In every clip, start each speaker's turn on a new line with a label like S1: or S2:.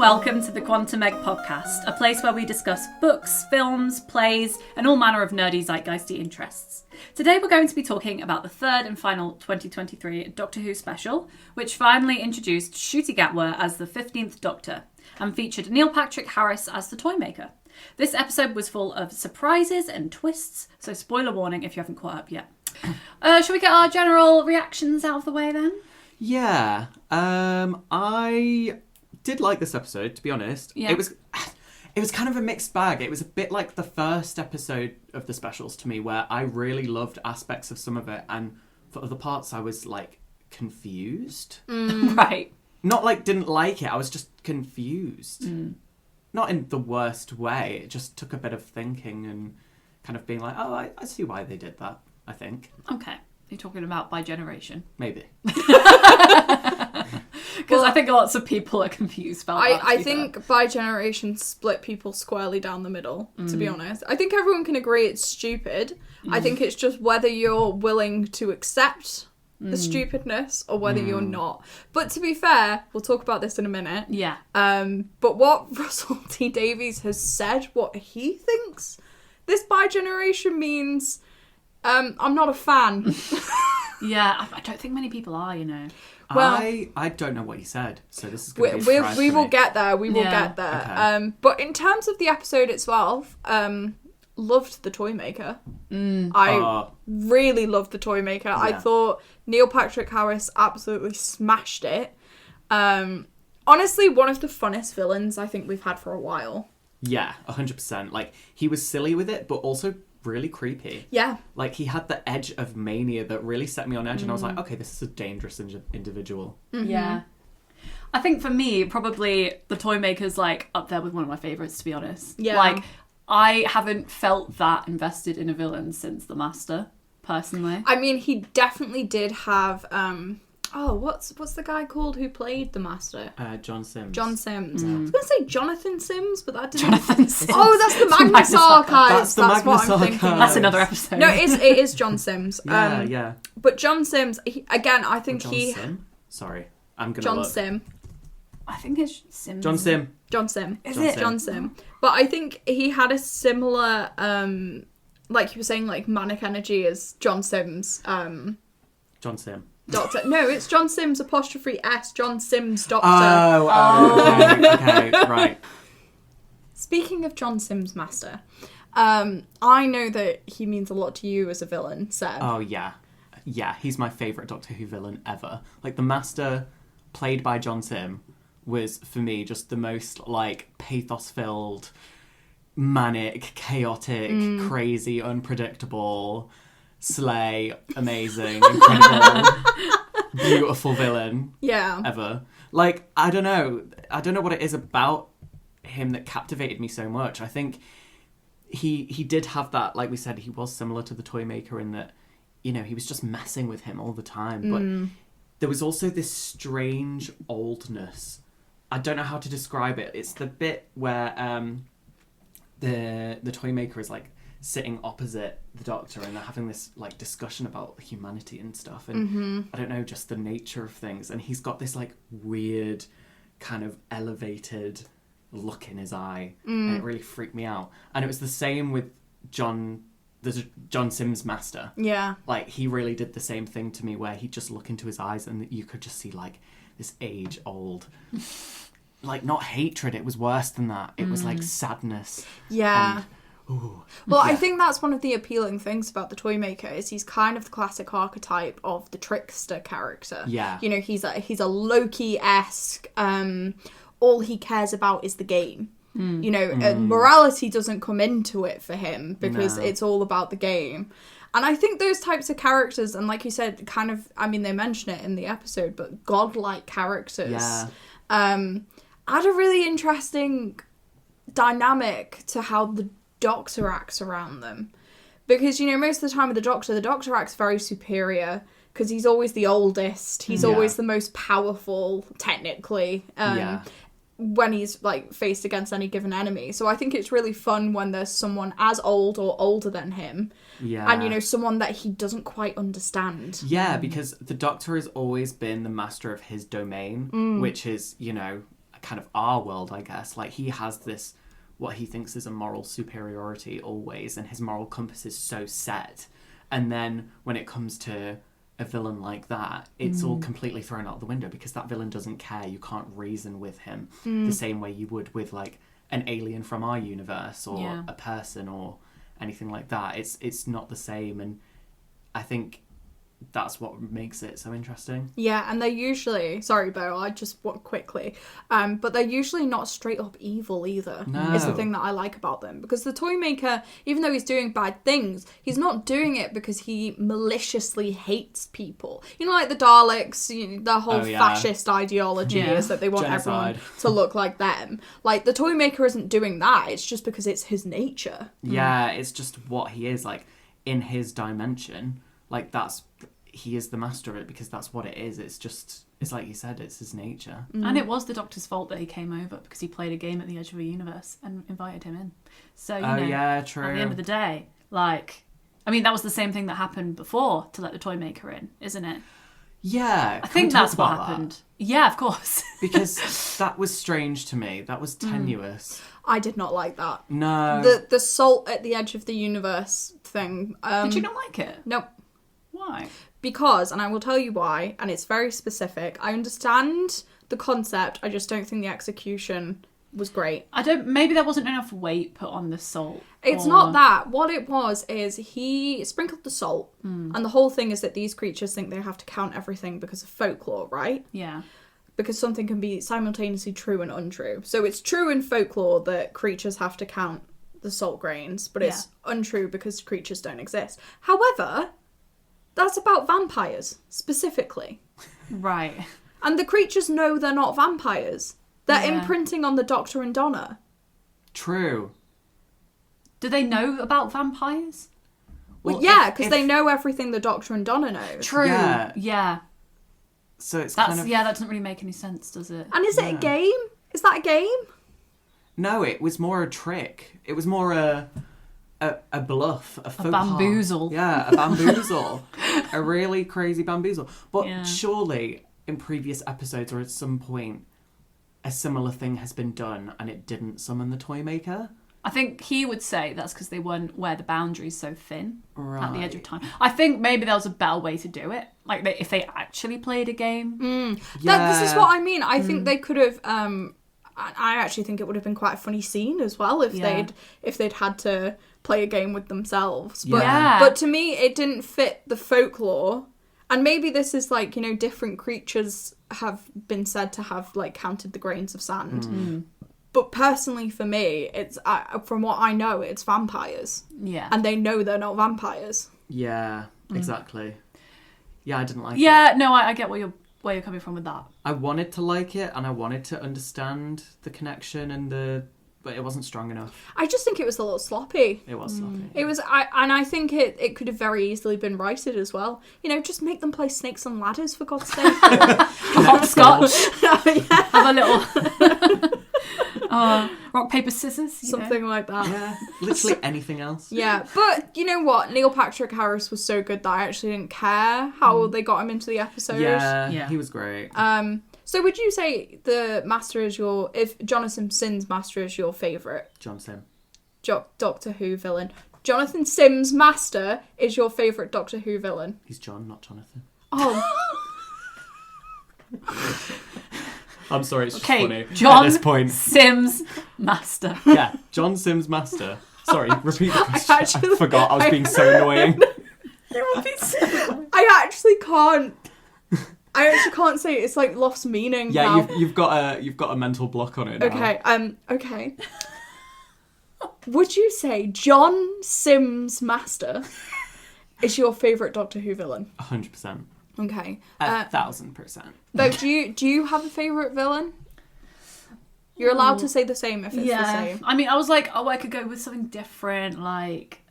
S1: welcome to the Quantum Egg podcast, a place where we discuss books, films, plays, and all manner of nerdy zeitgeisty interests. Today we're going to be talking about the third and final 2023 Doctor Who special, which finally introduced Ncuti Gatwa as the 15th Doctor, and featured Neil Patrick Harris as the Toymaker. This episode was full of surprises and twists, so spoiler warning if you haven't caught up yet. Shall we get our general reactions out of the way then?
S2: Yeah, I did like this episode, to be honest.
S1: Yeah.
S2: It was kind of a mixed bag. It was a bit like the first episode of the specials to me, where I really loved aspects of some of it, and for other parts I was, like, confused.
S1: Right.
S2: Not, like, didn't like it, I was just confused. Not in the worst way, it just took a bit of thinking and kind of being like, oh, I see why they did that, I think.
S1: Okay. You're talking about by generation.
S2: Maybe.
S1: Because I think lots of people are confused about that.
S3: I think by generation split people squarely down the middle, to be honest. I think everyone can agree it's stupid. I think it's just whether you're willing to accept the stupidness or whether you're not. But to be fair, we'll talk about this in a minute.
S1: Yeah.
S3: But what Russell T Davies has said, what he thinks this by generation means, I'm not a fan.
S1: Yeah, I don't think many people are, you know.
S3: Well,
S2: I don't know what he said, so this is going to be a surprise
S3: we
S2: for
S3: will
S2: me.
S3: get there. We will get there.
S2: Okay.
S3: But in terms of the episode itself, loved the Toymaker. I really loved the Toymaker.
S2: Yeah.
S3: I thought Neil Patrick Harris absolutely smashed it. Honestly, one of the funnest villains I think we've had for a while.
S2: Yeah, 100%. Like, he was silly with it, but also really creepy.
S3: Yeah.
S2: Like, he had the edge of mania that really set me on edge, and I was like, okay, this is a dangerous individual.
S1: Yeah. I think for me, probably the Toymaker's like up there with one of my favourites, to be honest.
S3: Yeah.
S1: Like, I haven't felt that invested in a villain since The Master, personally.
S3: I mean, he definitely did have, what's the guy called who played the Master?
S2: John Sims.
S3: John Sims. I was going to say Jonathan Sims, but that didn't...
S1: Jonathan Sims.
S3: Oh, that's the Magnus Archives.
S2: That's the
S3: That's
S2: Magnus
S3: what I'm thinking.
S2: Archives.
S1: That's another episode.
S3: No, it is John Sims.
S2: Yeah.
S3: But John Sims, I think
S2: John Sim? Sorry, I'm going to
S3: John
S2: look.
S3: Sim.
S1: I think it's Sims.
S2: John Sim.
S3: John Sim.
S1: Is
S2: John
S1: it?
S2: Sim.
S3: John Sim. But I think he had a similar, like you were saying, like manic energy as John Sims.
S2: John Sim.
S3: Doctor. No, it's John Sims 'S. John Sims Doctor.
S2: Okay, right.
S3: Speaking of John Sims Master, I know that he means a lot to you as a villain, Seb.
S2: Oh, yeah. Yeah, he's my favourite Doctor Who villain ever. Like, the Master, played by John Sim, was, for me, just the most, like, pathos-filled, manic, chaotic, crazy, unpredictable, slay, amazing, incredible, beautiful villain ever. Like, I don't know what it is about him that captivated me so much. I think he did have that, like we said, he was similar to the Toymaker in that, you know, he was just messing with him all the time. But there was also this strange oldness. I don't know how to describe it. It's the bit where the Toymaker is, like, sitting opposite the Doctor and they're having this, like, discussion about humanity and stuff. And I don't know, just the nature of things. And he's got this, like, weird kind of elevated look in his eye. And it really freaked me out. And it was the same with John Sims Master.
S3: Yeah.
S2: Like, he really did the same thing to me, where he'd just look into his eyes and you could just see, like, this age-old, like, not hatred, it was worse than that. It was, like, sadness.
S3: Yeah.
S2: Ooh.
S3: Well, I think that's one of the appealing things about the Toymaker is he's kind of the classic archetype of the trickster character.
S2: Yeah.
S3: You know, he's a Loki-esque, all he cares about is the game. You know, morality doesn't come into it for him because it's all about the game. And I think those types of characters, and like you said, kind of, I mean, they mention it in the episode, but godlike characters, add a really interesting dynamic to how the Doctor acts around them. Because, you know, most of the time with the Doctor acts very superior because he's always the oldest, he's always the most powerful, technically. When he's, like, faced against any given enemy. So I think it's really fun when there's someone as old or older than him.
S2: Yeah.
S3: And, you know, someone that he doesn't quite understand.
S2: Yeah, because the Doctor has always been the master of his domain, which is, you know, kind of our world, I guess. Like, he has this, what he thinks is a moral superiority always, and his moral compass is so set. And then when it comes to a villain like that, it's all completely thrown out the window, because that villain doesn't care. You can't reason with him the same way you would with, like, an alien from our universe, or a person, or anything like that. It's not the same, and I think that's what makes it so interesting.
S3: Yeah, and they're usually, sorry Beau, I just want quickly, but they're usually not straight up evil either.
S2: No.
S3: Is the thing that I like about them, because the toy maker, even though he's doing bad things, he's not doing it because he maliciously hates people. You know, like the Daleks, the whole fascist ideology is that they want
S2: Genocide.
S3: everyone to look like them. Like, the toy maker isn't doing that, it's just because it's his nature.
S2: Yeah, it's just what he is, like, in his dimension. Like, he is the master of it, because that's what it is. It's like you said, it's his nature.
S1: And it was the Doctor's fault that he came over, because he played a game at the edge of the universe and invited him in. So,
S2: yeah, true.
S1: At the end of the day, like, I mean, that was the same thing that happened before to let the toy maker in, isn't it?
S2: Yeah.
S1: I think that's what happened. Yeah, of course.
S2: Because that was strange to me. That was tenuous.
S3: I did not like that.
S2: No.
S3: The salt at the edge of the universe thing.
S1: Did you not like it?
S3: Nope.
S1: Why?
S3: Because, and I will tell you why, and it's very specific. I understand the concept, I just don't think the execution was great.
S1: Maybe there wasn't enough weight put on the salt.
S3: It's not that. What it was is he sprinkled the salt, and the whole thing is that these creatures think they have to count everything because of folklore, right?
S1: Yeah.
S3: Because something can be simultaneously true and untrue. So it's true in folklore that creatures have to count the salt grains, but it's untrue because creatures don't exist. However, that's about vampires, specifically.
S1: Right.
S3: And the creatures know they're not vampires. They're imprinting on the Doctor and Donna.
S2: True.
S1: Do they know about vampires?
S3: Well, yeah, because they know everything the Doctor and Donna know.
S1: True. Yeah.
S2: So it's
S1: That's
S2: kind of...
S1: yeah, that doesn't really make any sense, does it?
S3: And is it a game? Is that a game?
S2: No, it was more a trick. It was more a bluff, a faux
S1: bamboozle.
S2: pas. Yeah, a bamboozle. A really crazy bamboozle. But surely in previous episodes or at some point a similar thing has been done and it didn't summon the toy maker.
S1: I think he would say that's because they weren't where the boundaries so thin at the edge of
S2: Right.
S1: time. I think maybe there was a better way to do it. Like if they actually played a game.
S3: This is what I mean. I think they could have. I actually think it would have been quite a funny scene as well if they'd had to play a game with themselves. But but to me, it didn't fit the folklore. And maybe this is like, different creatures have been said to have like counted the grains of sand. But personally, for me, it's from what I know, it's vampires.
S1: Yeah.
S3: And they know they're not vampires.
S2: Yeah, exactly. Yeah, I didn't like it.
S1: Yeah, no, I get where you're coming from with that.
S2: I wanted to like it and I wanted to understand the connection but it wasn't strong enough.
S3: I just think it was a little sloppy.
S2: It was sloppy.
S3: It was, I think it could have very easily been righted as well. Just make them play Snakes and Ladders, for God's sake.
S1: Hopscotch.
S3: Yeah.
S1: Have a little rock, paper, scissors.
S3: Something like that.
S2: Yeah, literally anything else.
S3: Yeah, but you know what? Neil Patrick Harris was so good that I actually didn't care how they got him into the episode.
S2: Yeah, he was great.
S3: So would you say the Master is if Jonathan Sims Master is your favourite
S2: John Sim.
S3: Doctor Who villain? Jonathan Sims Master is your favourite Doctor Who villain?
S2: He's John, not Jonathan.
S3: Oh.
S2: I'm sorry, it's just
S1: Okay,
S2: funny
S1: John
S2: at this point.
S1: Sims Master.
S2: Yeah, John Sims Master. Sorry, repeat the question. I forgot, I was being so annoying.
S3: I actually can't say it. It's like lost meaning
S2: Yeah,
S3: now.
S2: you've got a mental block on it now.
S3: Okay. Would you say John Sims Master is your favourite Doctor Who villain?
S2: 100%.
S3: Okay.
S2: 1,000%.
S3: But do you have a favourite villain? You're allowed to say the same if it's the same.
S1: I mean, I was like, I could go with something different, like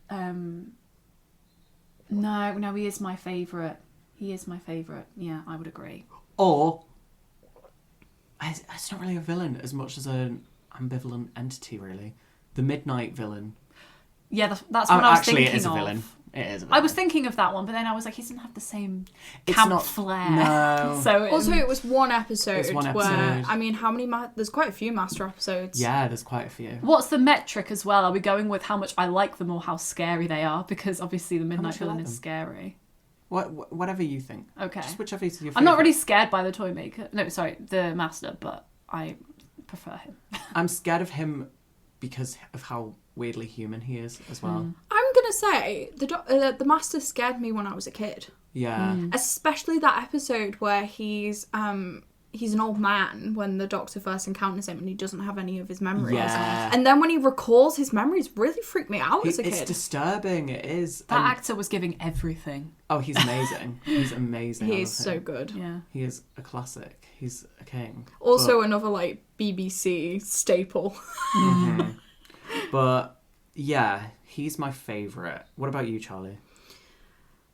S1: no, he is my favourite. He is my favourite. Yeah, I would agree.
S2: Or it's not really a villain as much as an ambivalent entity, really. The Midnight villain.
S1: Yeah, that's what I was
S2: actually,
S1: thinking
S2: it is a
S1: of.
S2: villain. It is a villain.
S1: I was thinking of that one, but then I was like, he doesn't have the same
S2: It's
S1: camp
S2: not-
S1: flair.
S2: No.
S1: So
S3: Also, it was one episode,
S2: It's one
S3: where,
S2: episode.
S3: I mean, how many... there's quite a few Master episodes.
S2: Yeah, there's quite a few.
S1: what's the metric as well? Are we going with how much I like them or how scary they are? Because obviously the Midnight
S2: much you
S1: Villain
S2: like
S1: is
S2: them?
S1: scary.
S2: Whatever you think.
S1: Okay.
S2: Just whichever is your
S1: I'm not
S2: favourite.
S1: really scared by the toy maker. No, sorry, the Master, but I prefer him.
S2: I'm scared of him because of how weirdly human he is as well.
S3: I'm gonna say, the Master scared me when I was a kid.
S2: Yeah.
S3: Especially that episode where he's an old man when the Doctor first encounters him and he doesn't have any of his memories.
S2: Yeah.
S3: And then when he recalls his memories, really freaked me out as a
S2: It's
S3: kid.
S2: disturbing, it is.
S1: That
S2: And-
S1: actor was giving everything.
S2: Oh, he's amazing. He's amazing. I
S3: He
S2: love
S3: is so
S2: him.
S3: good.
S1: Yeah.
S2: He is a classic. He's a king.
S3: Also another like BBC staple.
S2: But yeah, he's my favourite. What about you, Charlie?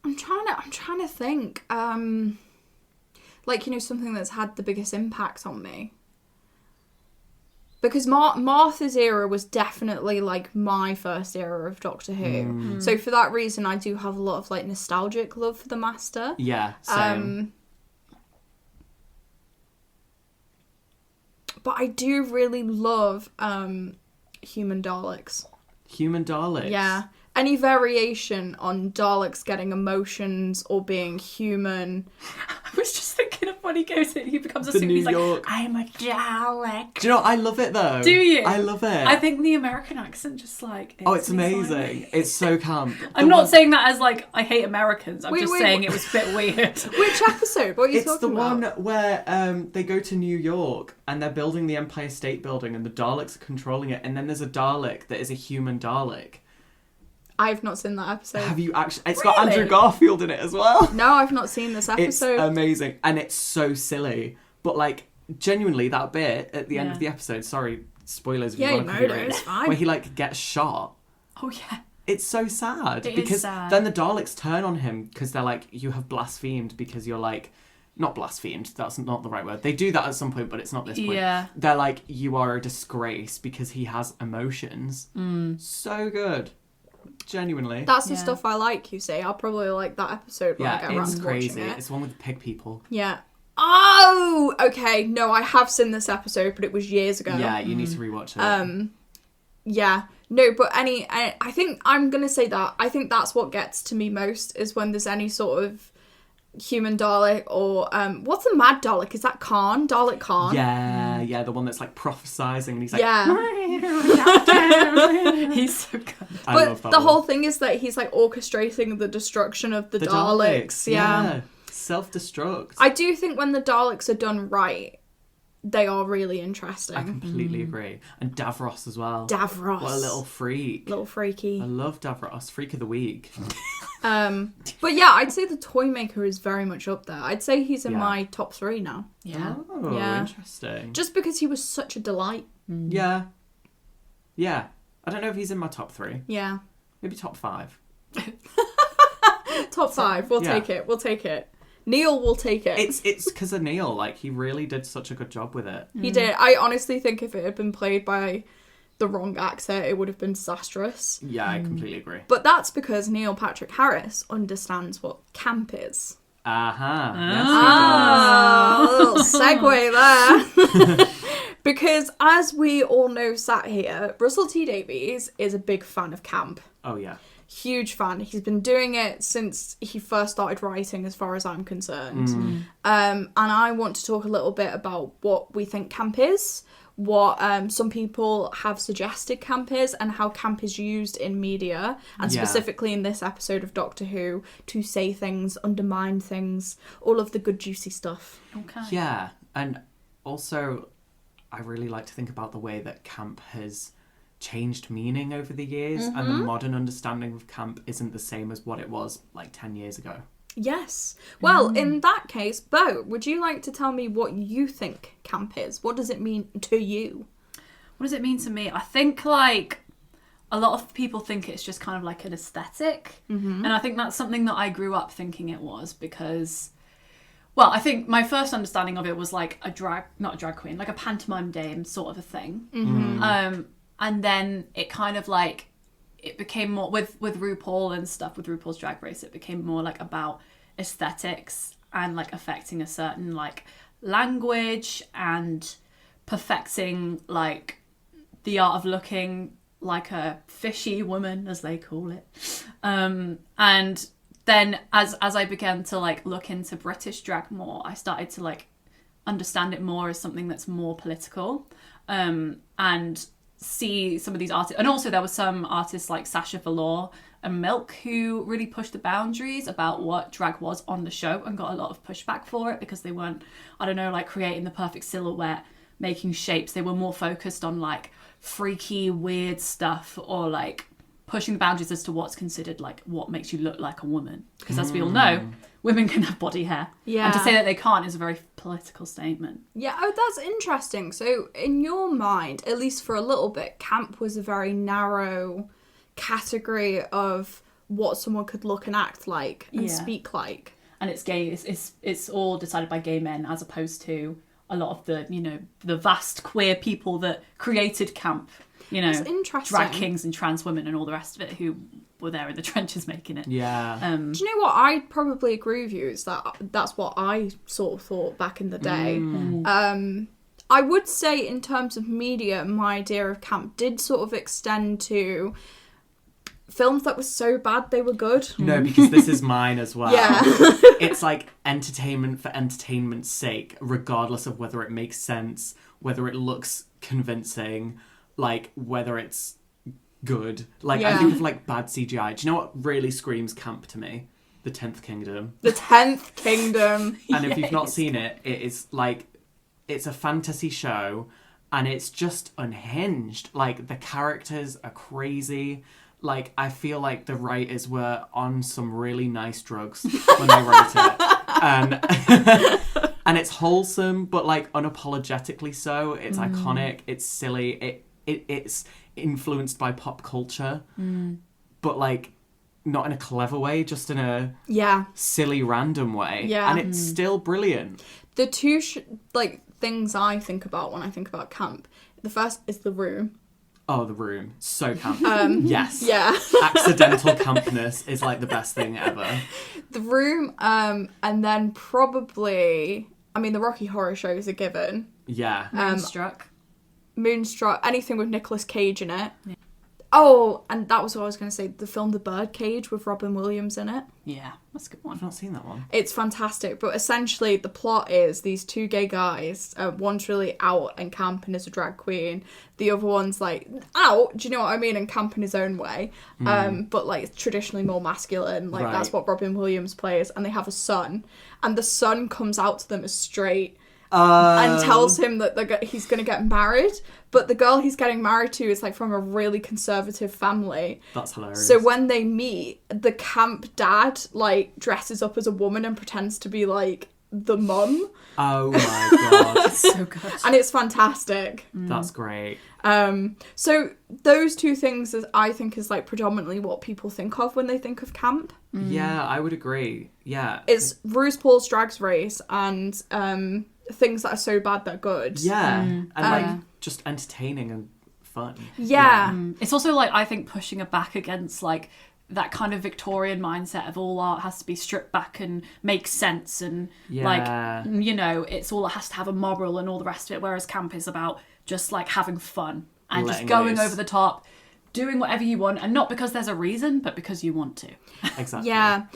S3: I'm trying to think. Like, you know, something that's had the biggest impact on me. Because Martha's era was definitely like my first era of Doctor Who. So for that reason, I do have a lot of like nostalgic love for the Master.
S2: Yeah, same.
S3: But I do really love human Daleks.
S2: Human Daleks.
S3: Yeah. Any variation on Daleks getting emotions or being human.
S1: I was just thinking of when he goes in, he becomes a
S2: The
S1: suit,
S2: New
S1: he's
S2: York.
S1: like, I'm a Dalek.
S2: Do you know what? I love it though.
S1: Do you?
S2: I love it.
S1: I think the American accent just like...
S2: Oh, it's amazing. It's so camp.
S1: I'm not saying that as like, I hate Americans. I'm
S3: Wait,
S1: just
S3: wait,
S1: saying it was a bit weird.
S3: Which episode? What are you
S2: It's the
S3: talking
S2: one
S3: about?
S2: where they go to New York and they're building the Empire State Building and the Daleks are controlling it, and then there's a Dalek that is a human Dalek.
S3: I've not seen that episode.
S2: Have you actually? It's got
S1: Really?
S2: Andrew Garfield in it as well.
S3: No, I've not seen this
S2: It's
S3: episode.
S2: amazing and it's so silly, but like genuinely that bit at the end
S1: Yeah.
S2: of the episode. Sorry, spoilers. If
S3: Yeah,
S2: you want
S3: no,
S2: to
S3: no,
S2: it.
S3: it's fine.
S2: Where he like gets shot.
S1: Oh, yeah.
S2: It's so sad
S1: It is
S2: because
S1: sad.
S2: then the Daleks turn on him because they're like, you have blasphemed because you're like, not blasphemed, that's not the right word. They do that at some point, but it's not this point.
S1: Yeah.
S2: They're like, you are a disgrace because he has emotions. So good. Genuinely.
S3: That's the
S1: Yeah.
S3: stuff I like, you see. I'll probably like that episode when I get
S2: yeah,
S3: around
S2: it's
S3: to
S2: crazy.
S3: watching it.
S2: It's the one with the pig people.
S3: Yeah. Oh, okay. No, I have seen this episode, but it was years ago.
S2: Yeah, you need to rewatch it.
S3: Yeah. No, but I think I'm going to say that. I think that's what gets to me most is when there's any sort of human Dalek or what's the mad Dalek? Is that Khan? Dalek Khan?
S2: Yeah, the one that's like prophesizing and he's like,
S3: Yeah.
S1: He's so good.
S2: I
S3: But
S2: love that
S3: the
S2: one.
S3: whole thing is that he's like orchestrating the destruction of the Daleks. Yeah.
S2: Self-destruct.
S3: I do think when the Daleks are done right, they are really interesting.
S2: I completely agree. And Davros as well.
S3: Davros.
S2: What a little freak.
S3: Little freaky.
S2: I love Davros. Freak of the week.
S3: But yeah, I'd say the Toymaker is very much up there. I'd say he's in
S2: Yeah.
S3: my top 3 now.
S1: Yeah.
S2: Oh,
S3: Yeah.
S2: interesting.
S3: Just because he was such a delight.
S2: Yeah. Yeah. I don't know if he's in my top 3.
S3: Yeah.
S2: Maybe top 5.
S3: Top 5. We'll
S2: Yeah.
S3: take it. We'll take it. Neil will take it.
S2: It's because of Neil. Like, he really did such a good job with it.
S3: He did. I honestly think if it had been played by the wrong actor, it would have been disastrous.
S2: Yeah, I completely agree.
S3: But that's because Neil Patrick Harris understands what camp is.
S2: Aha.
S3: Ah, a little segue there. Because as we all know sat here, Russell T Davies is a big fan of camp.
S2: Oh, yeah.
S3: Huge fan. He's been doing it since he first started writing, as far as I'm concerned. And I want to talk a little bit about what we think camp is, what some people have suggested camp is, and how camp is used in media, and
S2: Yeah.
S3: specifically in this episode of Doctor Who, to say things, undermine things, all of the good juicy stuff.
S1: Okay.
S2: Yeah. And also, I really like to think about the way that camp has changed meaning over the years, and the modern understanding of camp isn't the same as what it was like 10 years ago.
S3: Yes. Well, in that case, Bo, would you like to tell me what you think camp is? What does it mean to you?
S1: What does it mean to me? I think, like, a lot of people think it's just kind of like an aesthetic. And I think that's something that I grew up thinking it was because, well, I think my first understanding of it was like not a drag queen, like a pantomime dame sort of a thing. And then it kind of like it became more with RuPaul and stuff, with RuPaul's Drag Race, it became more like about aesthetics and like affecting a certain like language and perfecting like the art of looking like a fishy woman, as they call it. And then as I began to like look into British drag more, I started to like understand it more as something that's more political, and see some of these artists. And also there were some artists like Sacha Velour and Milk who really pushed the boundaries about what drag was on the show and got a lot of pushback for it because they weren't, I don't know, like creating the perfect silhouette, making shapes. They were more focused on like freaky, weird stuff, or like pushing the boundaries as to what's considered like what makes you look like a woman. Because as we all know, women can have body hair.
S3: Yeah.
S1: And to say that they can't is a very political statement.
S3: Yeah, oh, that's interesting. So in your mind, at least for a little bit, camp was a very narrow category of what someone could look and act like and speak like.
S1: And it's gay. It's all decided by gay men, as opposed to a lot of the, you know, the vast queer people that created camp. You know,
S3: That's interesting.
S1: drag kings and trans women and all the rest of it who were there in the trenches making it.
S2: Yeah.
S3: Do you know what? I probably agree with you. Is that's what I sort of thought back in the day. I would say in terms of media, my idea of camp did sort of extend to films that were so bad they were good.
S2: No, because this is mine as well.
S3: Yeah.
S2: It's like entertainment for entertainment's sake, regardless of whether it makes sense, whether it looks convincing, like whether it's good. Like I think of like bad CGI. Do you know what really screams camp to me? The 10th Kingdom.
S3: The 10th Kingdom.
S2: And if you've not seen it, it is like, it's a fantasy show and it's just unhinged. Like the characters are crazy. Like I feel like the writers were on some really nice drugs when they wrote it. And it's wholesome, but like unapologetically so. It's iconic. It's silly. It's influenced by pop culture, but like not in a clever way, just in a silly, random way. Yeah, and it's still brilliant.
S3: The two things I think about when I think about camp. The first is The Room.
S2: Oh, The Room, so camp. Yes.
S3: Yeah.
S2: Accidental campness is like the best thing ever.
S3: The Room, and then probably, I mean, the Rocky Horror Show is a given.
S2: Yeah.
S3: Moonstruck, anything with Nicolas Cage in it. Yeah. Oh, and that was what I was going to say. The film The Birdcage with Robin Williams in it.
S1: Yeah, that's a good one.
S2: I've not seen that one.
S3: It's fantastic, but essentially the plot is these two gay guys. One's really out and camp and is a drag queen. The other one's like out, do you know what I mean, and camp in his own way. But like traditionally more masculine. Like that's what Robin Williams plays. And they have a son, and the son comes out to them as straight. And tells him that he's going to get married, but the girl he's getting married to is like from a really conservative family.
S2: That's hilarious.
S3: So when they meet, the camp dad like dresses up as a woman and pretends to be like the mum.
S2: Oh my god.
S1: That's so good.
S3: And it's fantastic.
S2: That's great.
S3: So those two things I think is like predominantly what people think of when they think of camp.
S2: Yeah, I would agree. Yeah.
S3: It's RuPaul's Drag Race and things that are so bad they're good.
S2: Yeah. And like just entertaining and fun.
S3: Yeah.
S1: It's also like, I think, pushing it back against like that kind of Victorian mindset of all art has to be stripped back and make sense, and like, you know, it's all, it has to have a moral and all the rest of it, whereas camp is about just like having fun and just going over the top, doing whatever you want, and not because there's a reason, but because you want to.
S2: Exactly.
S3: Yeah.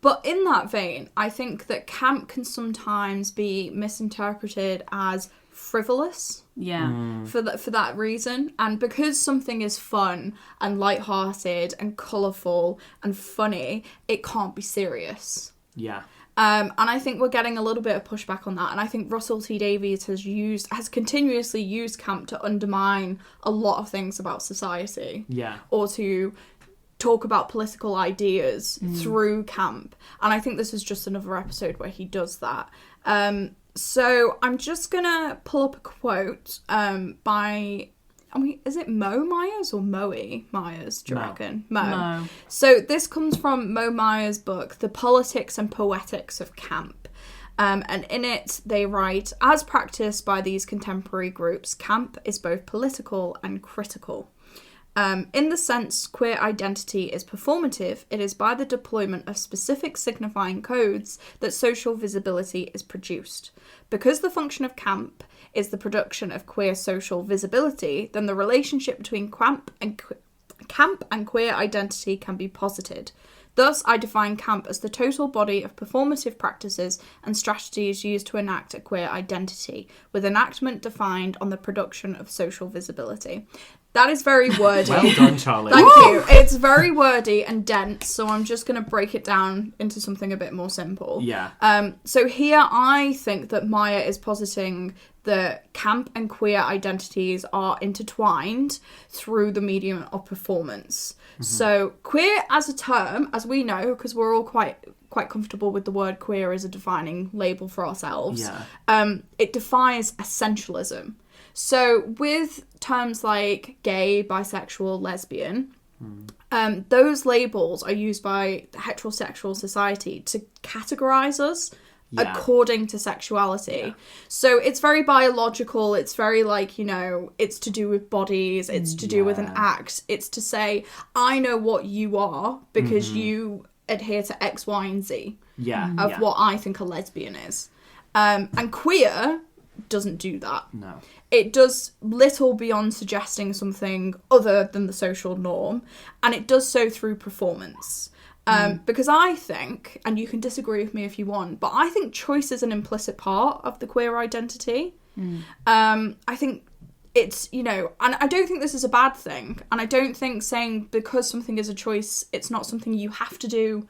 S3: But in that vein, I think that camp can sometimes be misinterpreted as frivolous.
S1: Yeah.
S3: For that reason. And because something is fun and lighthearted and colourful and funny, it can't be serious.
S2: Yeah.
S3: And I think we're getting a little bit of pushback on that. And I think Russell T Davies has continuously used camp to undermine a lot of things about society.
S2: Yeah.
S3: Or to talk about political ideas through camp. And I think this is just another episode where he does that. So I'm just going to pull up a quote by, I mean, is it Mo Myers or Moe Myers, do you reckon? Mo. So this comes from Mo Myers' book, The Politics and Poetics of Camp. And in it, they write, as practiced by these contemporary groups, camp is both political and critical. In the sense queer identity is performative, it is by the deployment of specific signifying codes that social visibility is produced. Because the function of camp is the production of queer social visibility, then the relationship between camp and queer identity can be posited. Thus, I define camp as the total body of performative practices and strategies used to enact a queer identity, with enactment defined on the production of social visibility. That is very wordy.
S2: Well done, Charlie.
S3: Thank you. It's very wordy and dense, so I'm just going to break it down into something a bit more simple.
S2: Yeah.
S3: So here I think that Maya is positing that camp and queer identities are intertwined through the medium of performance. Mm-hmm. So queer as a term, as we know, because we're all quite comfortable with the word queer as a defining label for ourselves, it defies essentialism. So with terms like gay, bisexual, lesbian, those labels are used by the heterosexual society to categorise us according to sexuality. Yeah. So it's very biological, it's very like, it's to do with bodies, it's to do with an act, it's to say, I know what you are because you adhere to X, Y, and Z of what I think a lesbian is. And queer doesn't do that.
S2: No.
S3: It does little beyond suggesting something other than the social norm, and it does so through performance. Because I think, and you can disagree with me if you want, but I think choice is an implicit part of the queer identity. I think it's, and I don't think this is a bad thing. And I don't think saying because something is a choice, it's not something you have to do,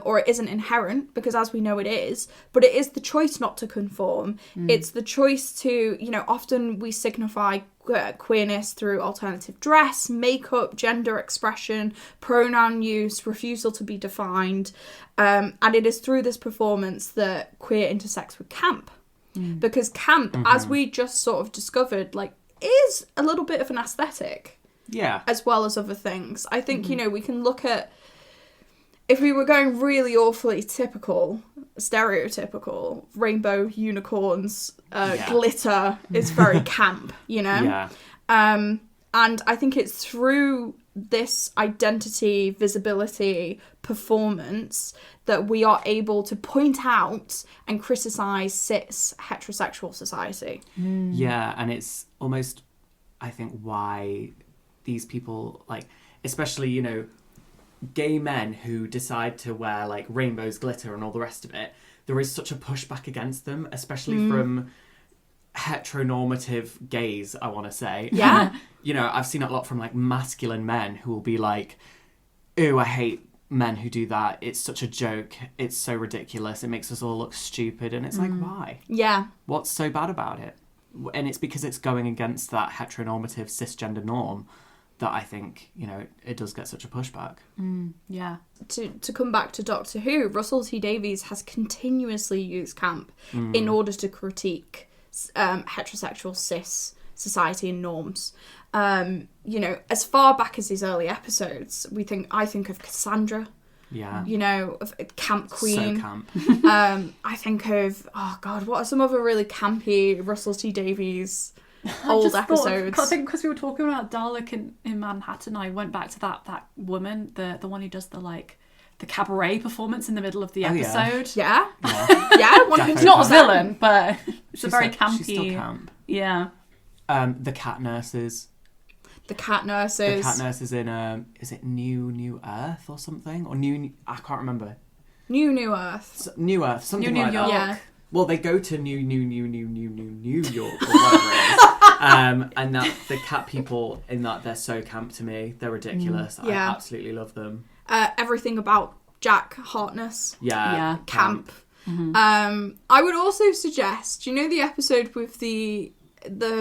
S3: or it isn't inherent, because as we know it is, but it is the choice not to conform. It's the choice to, often we signify queerness through alternative dress, makeup, gender expression, pronoun use, refusal to be defined. And it is through this performance that queer intersects with camp. Because camp, as we just sort of discovered, is a little bit of an aesthetic.
S2: Yeah.
S3: As well as other things. I think, we can look at, if we were going really awfully typical, stereotypical, rainbow unicorns, glitter is very camp,
S2: Yeah.
S3: And I think it's through this identity, visibility, performance that we are able to point out and criticise cis heterosexual society.
S2: Yeah, and it's almost, I think, why these people, especially, gay men who decide to wear, rainbows, glitter and all the rest of it, there is such a pushback against them, especially from heteronormative gays, I want to say.
S3: Yeah.
S2: I've seen it a lot from, masculine men who will be like, ooh, I hate men who do that. It's such a joke. It's so ridiculous. It makes us all look stupid. And it's why?
S3: Yeah. What's
S2: so bad about it? And it's because it's going against that heteronormative cisgender norm that I think, it does get such a pushback.
S3: Yeah. To come back to Doctor Who, Russell T Davies has continuously used camp in order to critique heterosexual cis society and norms. As far back as his early episodes, I think of Cassandra.
S2: Yeah.
S3: Of Camp Queen.
S2: So camp.
S3: I think of, what are some other really campy Russell T Davies old episodes?
S1: I think because we were talking about Dalek in Manhattan, I went back to that woman, the one who does the cabaret performance in the middle of the episode.
S3: Yeah.
S1: It's not a villain, but it's a very campy.
S2: She's still camp.
S1: Yeah.
S2: The cat nurses.
S3: The cat nurses
S2: in is it New Earth or something, or I can't remember.
S3: New Earth.
S2: New Earth, something
S1: New
S2: like
S1: York.
S2: that.
S3: Yeah.
S2: Well, they go to New York or whatever it is. And that the cat people in that, they're so camp to me. They're ridiculous. I absolutely love them.
S3: Everything about Jack Harkness.
S2: Yeah.
S3: Camp. I would also suggest, the episode with the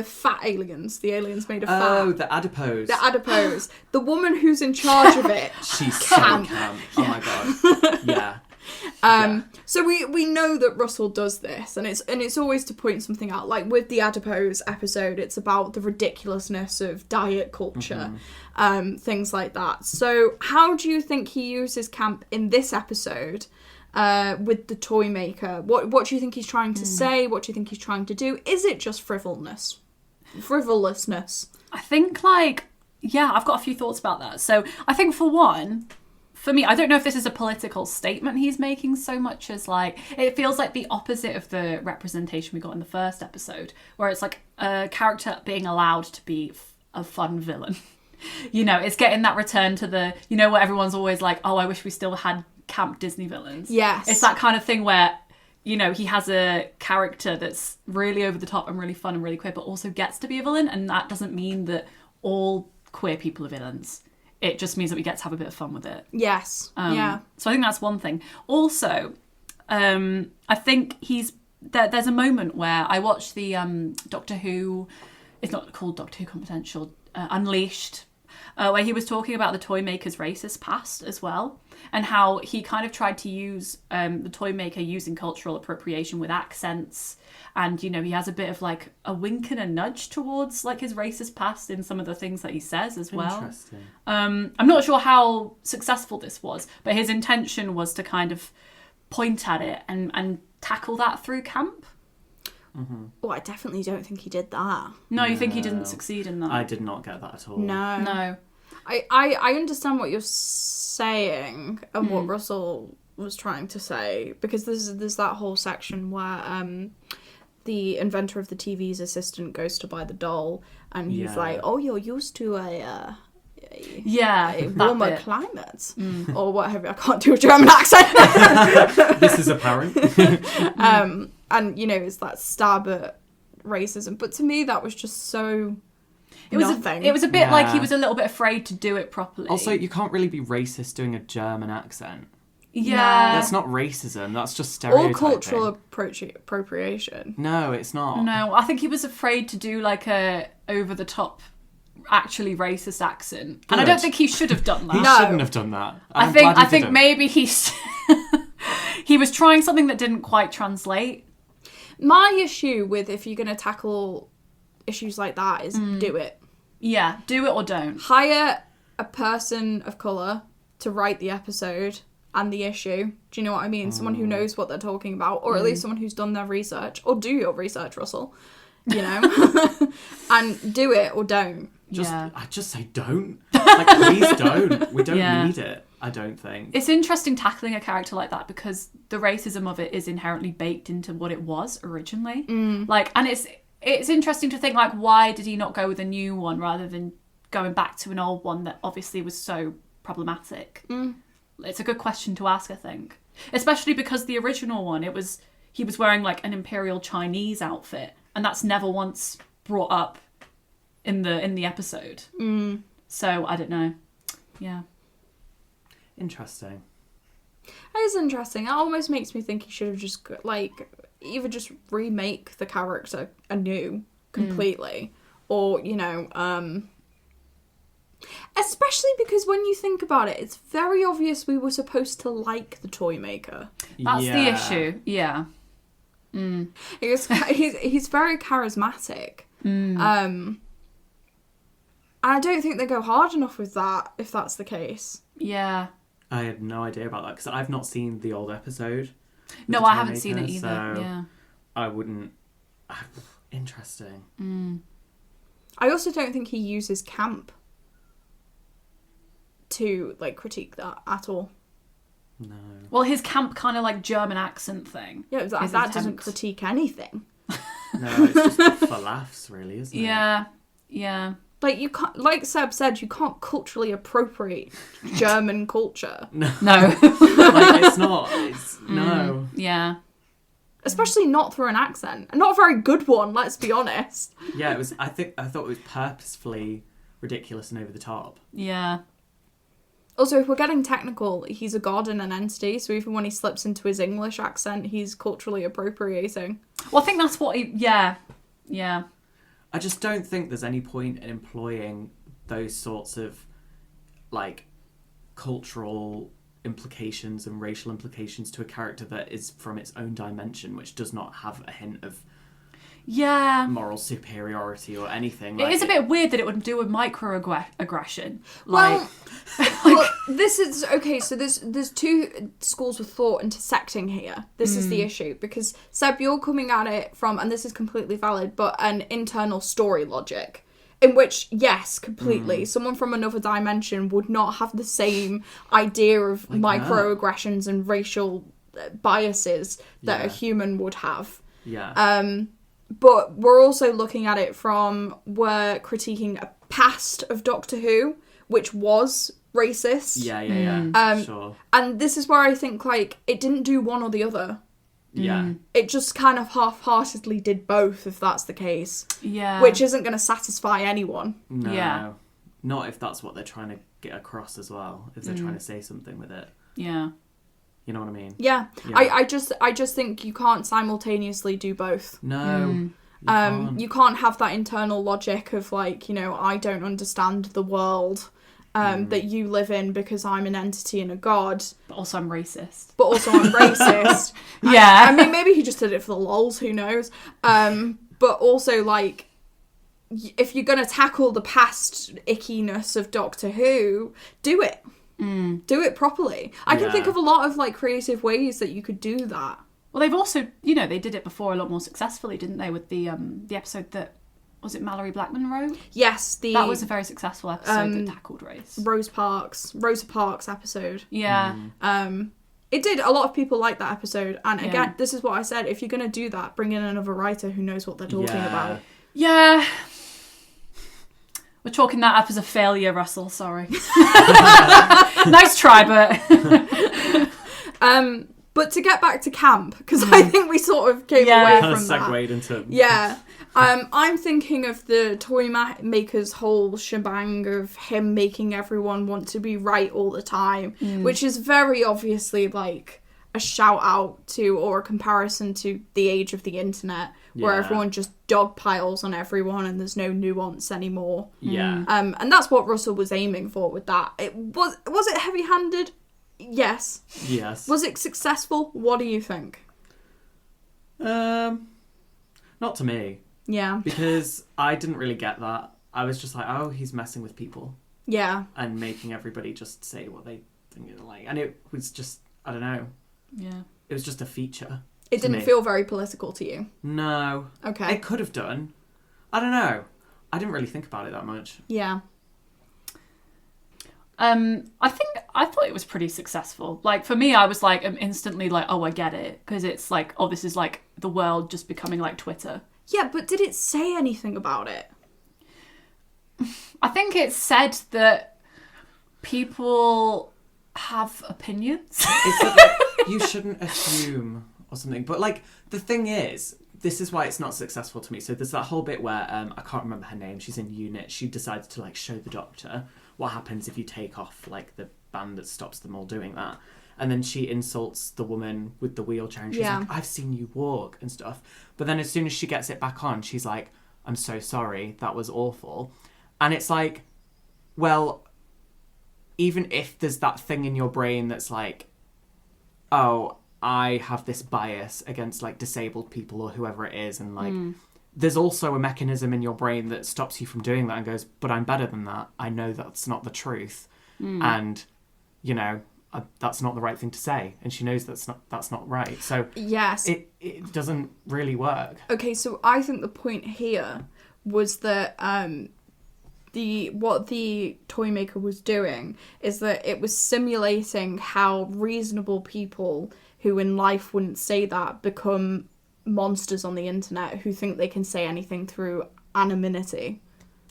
S3: fat aliens, the aliens made of fat.
S2: Oh, the adipose.
S3: The woman who's in charge of it.
S2: She's camp. So camp. Oh my god. Yeah.
S3: So we know that Russell does this, and it's always to point something out. Like with the adipose episode, it's about the ridiculousness of diet culture, things like that. So how do you think he uses camp in this episode? With the toy maker, what do you think he's trying to say? What do you think he's trying to do? Is it just frivolousness?
S1: I think Yeah, I've got a few thoughts about that. So I think for one, for me, I don't know if this is a political statement he's making so much as like, it feels like the opposite of the representation we got in the first episode, where it's like a character being allowed to be a fun villain. You know, it's getting that return to the, you know, where everyone's always like, oh, I wish we still had camp Disney villains.
S3: Yes.
S1: It's that kind of thing where, you know, he has a character that's really over the top and really fun and really queer, but also gets to be a villain. And that doesn't mean that all queer people are villains. It just means that we get to have a bit of fun with it.
S3: Yes. Yeah.
S1: So I think that's one thing. Also, I think there's a moment where I watched the Doctor Who, it's not called Doctor Who Confidential, Unleashed, where he was talking about the toy maker's racist past as well, and how he kind of tried to use the toy maker using cultural appropriation with accents, and, you know, he has a bit of like a wink and a nudge towards like his racist past in some of the things that he says as well.
S2: Interesting.
S1: I'm not sure how successful this was, but his intention was to kind of point at it and tackle that through camp.
S2: Mm-hmm.
S3: Oh, I definitely don't think he did that.
S1: No, you think he didn't succeed in that?
S2: I did not get that at all.
S1: No.
S3: I understand what you're saying and what Russell was trying to say, because there's that whole section where the inventor of the TV's assistant goes to buy the doll, and he's like, "Oh, you're used to a warmer climate or whatever." I can't do a German accent.
S2: This is apparent.
S3: And, you know, it's that stab at racism. But to me, that was just so
S1: It was
S3: nothing.
S1: It was a bit like he was a little bit afraid to do it properly.
S2: Also, you can't really be racist doing a German accent.
S1: Yeah.
S2: That's not racism, that's just stereotyping.
S3: Or cultural appropriation.
S2: No, it's not.
S1: No, I think he was afraid to do like a over-the-top, actually racist accent. And I don't think he should have done that.
S2: He shouldn't have done that.
S1: I think maybe he was trying something that didn't quite translate.
S3: My issue with if you're going to tackle issues like that is do it.
S1: Yeah, do it or don't.
S3: Hire a person of colour to write the episode and the issue. Do you know what I mean? Someone who knows what they're talking about, or at least someone who's done their research. Or do your research, Russell. You know? And do it or don't.
S2: I just say don't. Like, please don't. We don't need it, I don't think.
S1: It's interesting tackling a character like that because the racism of it is inherently baked into what it was originally. Like, and it's interesting to think, like, why did he not go with a new one rather than going back to an old one that obviously was so problematic? It's a good question to ask, I think. Especially because the original one, he was wearing like an Imperial Chinese outfit, and that's never once brought up in the episode. So I don't know. Yeah.
S2: Interesting.
S3: It is interesting. It almost makes me think he should have just like either just remake the character anew completely, or, you know, especially because when you think about it, it's very obvious we were supposed to like the toy maker.
S1: That's the issue. Yeah.
S3: He's very charismatic. And I don't think they go hard enough with that, if that's the case.
S1: Yeah.
S2: I had no idea about that because I've not seen the old episode.
S1: No, I haven't seen it either.
S2: So
S1: yeah.
S2: I wouldn't. Interesting.
S3: I also don't think he uses camp to like critique that at all.
S2: No.
S1: Well, his camp kind of like German accent thing.
S3: Yeah, that doesn't critique anything.
S2: No, it's just for laughs, really, isn't it?
S1: Yeah. Yeah.
S3: Like, you can't, like Seb said, you can't culturally appropriate German culture.
S1: No.
S2: Like, it's not. It's no.
S1: Yeah.
S3: Especially not through an accent. And not a very good one, let's be honest.
S2: Yeah, it was. I thought it was purposefully ridiculous and over the top.
S1: Yeah.
S3: Also, if we're getting technical, he's a god and an entity, so even when he slips into his English accent, he's culturally appropriating.
S1: Well, I think that's what he... Yeah. Yeah.
S2: I just don't think there's any point in employing those sorts of, like, cultural implications and racial implications to a character that is from its own dimension, which does not have a hint of moral superiority or anything.
S1: It is a bit weird that it would do a microaggression.
S3: Well, well, this is... Okay, so there's two schools of thought intersecting here. This is the issue. Because, Seb, you're coming at it from, and this is completely valid, but an internal story logic. In which, yes, completely. Someone from another dimension would not have the same idea of microaggressions and racial biases that a human would have.
S2: Yeah.
S3: But we're also looking at it from, we're critiquing a past of Doctor Who, which was racist.
S2: Yeah. Sure.
S3: And this is where I think, like, it didn't do one or the other.
S2: Yeah.
S3: It just kind of half-heartedly did both, if that's the case.
S1: Yeah.
S3: Which isn't going to satisfy anyone.
S2: No.
S1: Yeah.
S2: Not if that's what they're trying to get across as well. If they're trying to say something with it.
S1: Yeah.
S2: You know what I mean?
S3: Yeah. I just think you can't simultaneously do both.
S2: No.
S3: You can't have that internal logic of, like, you know, I don't understand the world that you live in because I'm an entity and a god.
S1: But also I'm racist.
S3: Yeah. I mean, maybe he just did it for the lols, who knows? But also, like, if you're going to tackle the past ickiness of Doctor Who, do it. Do it properly. I can think of a lot of, like, creative ways that you could do that.
S1: Well, they've also, you know, they did it before a lot more successfully, didn't they? With the episode that, was it Mallory Blackman wrote?
S3: Yes,
S1: that was a very successful episode that tackled race.
S3: Rosa Parks episode.
S1: Yeah.
S3: It did. A lot of people liked that episode. And again, this is what I said. If you're going to do that, bring in another writer who knows what they're talking about.
S1: Yeah. We're chalking that up as a failure, Russell. Sorry. Nice try, but...
S3: But to get back to camp, because I think we sort of came away from that.
S2: Segued into...
S3: Yeah. I'm thinking of the toy maker's whole shebang of him making everyone want to be right all the time, which is very obviously like a shout out to, or a comparison to, the age of the internet, where everyone just dogpiles on everyone and there's no nuance anymore.
S2: Yeah.
S3: And that's what Russell was aiming for with that. Was it heavy-handed? Yes. Was it successful? What do you think?
S2: Not to me.
S3: Yeah.
S2: Because I didn't really get that. I was just like, oh, he's messing with people.
S3: Yeah.
S2: And making everybody just say what they think they like. And it was just, I don't know.
S1: Yeah.
S2: It was just a feature.
S3: It didn't feel very political to you?
S2: No.
S3: Okay.
S2: It could have done. I don't know. I didn't really think about it that much.
S3: Yeah.
S1: I thought it was pretty successful. Like, for me, I was like, instantly like, oh, I get it. Because it's like, oh, this is like the world just becoming like Twitter.
S3: Yeah, but did it say anything about it?
S1: I think it said that people have opinions.
S2: It's like, you shouldn't assume or something. But like, the thing is, this is why it's not successful to me. So there's that whole bit where, I can't remember her name, she's in unit, she decides to like show the Doctor what happens if you take off like the band that stops them all doing that. And then she insults the woman with the wheelchair and she's like, I've seen you walk and stuff. But then as soon as she gets it back on, she's like, I'm so sorry, that was awful. And it's like, well, even if there's that thing in your brain that's like, oh, I have this bias against like disabled people or whoever it is, and like there's also a mechanism in your brain that stops you from doing that and goes, but I'm better than that. I know that's not the truth. And, you know, that's not the right thing to say. And she knows that's not right. So
S3: yes,
S2: it doesn't really work.
S3: Okay, so I think the point here was that what the toy maker was doing is that it was simulating how reasonable people who in life wouldn't say that become monsters on the internet who think they can say anything through anonymity.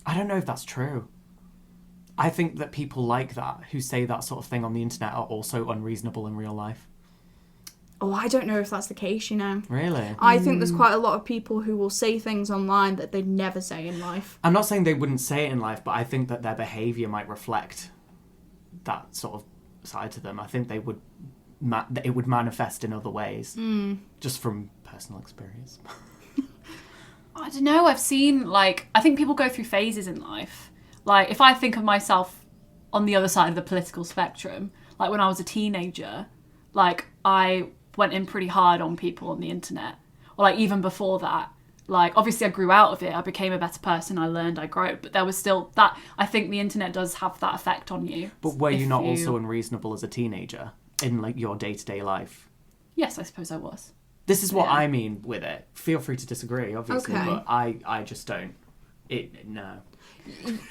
S2: I don't know if that's true. I think that people like that, who say that sort of thing on the internet, are also unreasonable in real life.
S3: Oh, I don't know if that's the case, you know.
S2: Really?
S3: I think there's quite a lot of people who will say things online that they'd never say in life.
S2: I'm not saying they wouldn't say it in life, but I think that their behaviour might reflect that sort of side to them. I think they would it would manifest in other ways, just from personal experience.
S1: I don't know. I've seen, like, I think people go through phases in life. Like, if I think of myself on the other side of the political spectrum, like when I was a teenager, like, I went in pretty hard on people on the internet. Or, like, even before that. Like, obviously I grew out of it. I became a better person. I learned, I grew. But there was still that. I think the internet does have that effect on you.
S2: But were you not also unreasonable as a teenager in, like, your day-to-day life?
S1: Yes, I suppose I was.
S2: This is what I mean with it. Feel free to disagree, obviously,
S3: okay.
S2: but I just don't. No.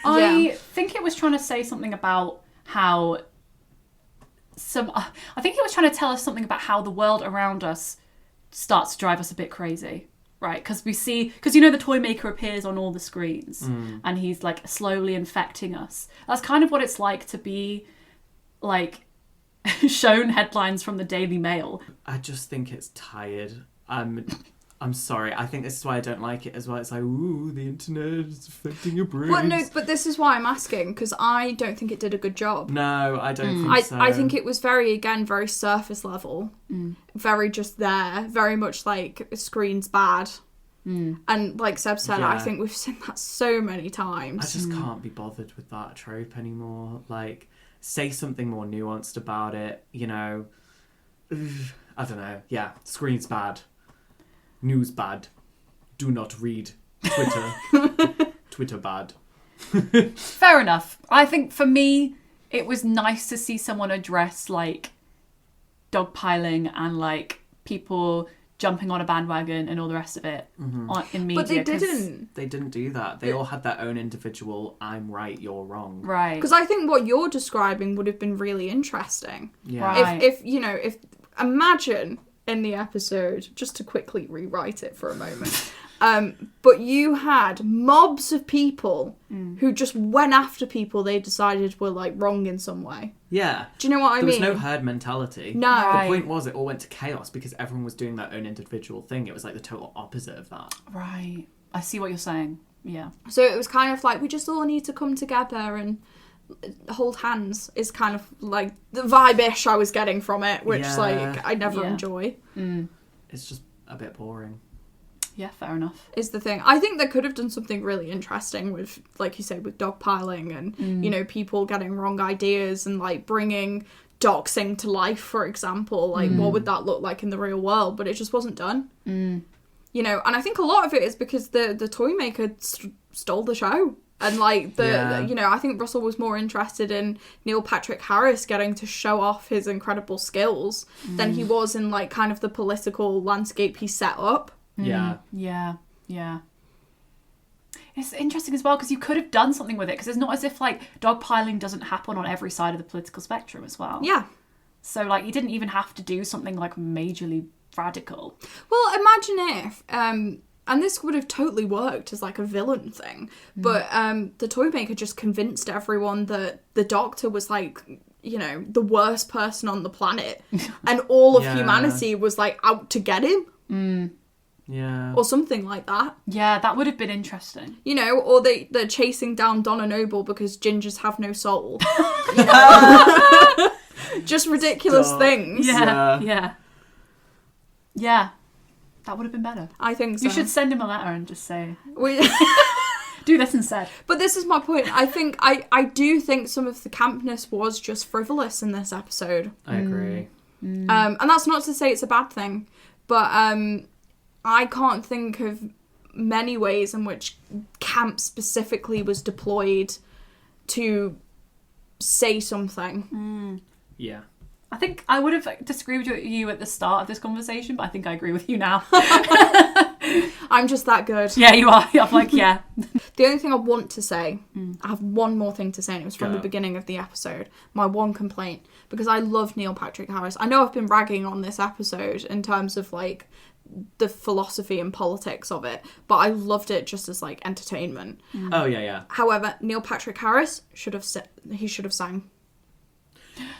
S1: I think it was trying to say something about how I think it was trying to tell us something about how the world around us starts to drive us a bit crazy, right? Because the toy maker appears on all the screens and he's like slowly infecting us. That's kind of what it's like to be like shown headlines from the Daily Mail.
S2: I just think it's tired. I'm sorry. I think this is why I don't like it as well. It's like, ooh, the internet is affecting your brains.
S3: Well, no, but this is why I'm asking, because I don't think it did a good job.
S2: No, I don't think so.
S3: I think it was very surface level. Very just there. Very much like, screen's bad. And like Seb said, I think we've seen that so many times.
S2: I just can't be bothered with that trope anymore. Like, say something more nuanced about it, you know. I don't know. Yeah, screen's bad. News bad. Do not read Twitter. Twitter bad.
S1: Fair enough. I think for me, it was nice to see someone address like dogpiling and like people jumping on a bandwagon and all the rest of it in media.
S3: But they didn't.
S2: They didn't do that. They all had their own individual, I'm right, you're wrong.
S1: Right.
S3: Because I think what you're describing would have been really interesting.
S2: Yeah.
S1: Right.
S3: If imagine in the episode, just to quickly rewrite it for a moment, but you had mobs of people who just went after people they decided were like wrong in some way.
S2: Yeah.
S3: Do you know what I mean?
S2: There was no herd mentality.
S3: No.
S1: Right.
S2: The point was it all went to chaos because everyone was doing their own individual thing. It was like the total opposite of that.
S1: Right. I see what you're saying. Yeah.
S3: So it was kind of like, we just all need to come together and hold hands is kind of like the vibe-ish I was getting from it, which like I never enjoy.
S2: It's just a bit boring.
S1: Yeah, fair enough.
S3: Is the thing. I think they could have done something really interesting with, like you said, with dogpiling and, you know, people getting wrong ideas and, like, bringing doxing to life, for example. Like, what would that look like in the real world? But it just wasn't done. You know, and I think a lot of it is because the toy maker stole the show. And, like, you know, I think Russell was more interested in Neil Patrick Harris getting to show off his incredible skills than he was in, like, kind of the political landscape he set up.
S2: Yeah.
S1: Yeah. It's interesting as well because you could have done something with it because it's not as if like dogpiling doesn't happen on every side of the political spectrum as well.
S3: Yeah.
S1: So like you didn't even have to do something like majorly radical.
S3: Well, imagine if, and this would have totally worked as like a villain thing, but the toy maker just convinced everyone that the Doctor was like, you know, the worst person on the planet and all of humanity was like out to get him.
S2: Yeah.
S3: Or something like that.
S1: Yeah, that would have been interesting.
S3: You know, or they're chasing down Donna Noble because gingers have no soul. You know? Just ridiculous things.
S1: Yeah. That would have been better.
S3: I think so.
S1: You should send him a letter and just say,
S3: We-
S1: do this instead.
S3: But this is my point. I think I do think some of the campness was just frivolous in this episode.
S2: I agree.
S3: And that's not to say it's a bad thing, but I can't think of many ways in which camp specifically was deployed to say something.
S2: Yeah.
S1: I think I would have disagreed with you at the start of this conversation, but I think I agree with you now.
S3: I'm just that good.
S1: Yeah, you are. I'm like, yeah.
S3: The only thing I want to say, I have one more thing to say, and it was from the beginning of the episode. My one complaint, because I love Neil Patrick Harris. I know I've been ragging on this episode in terms of like the philosophy and politics of it, but I loved it just as like entertainment.
S2: Oh yeah.
S3: However, Neil Patrick Harris should have sang.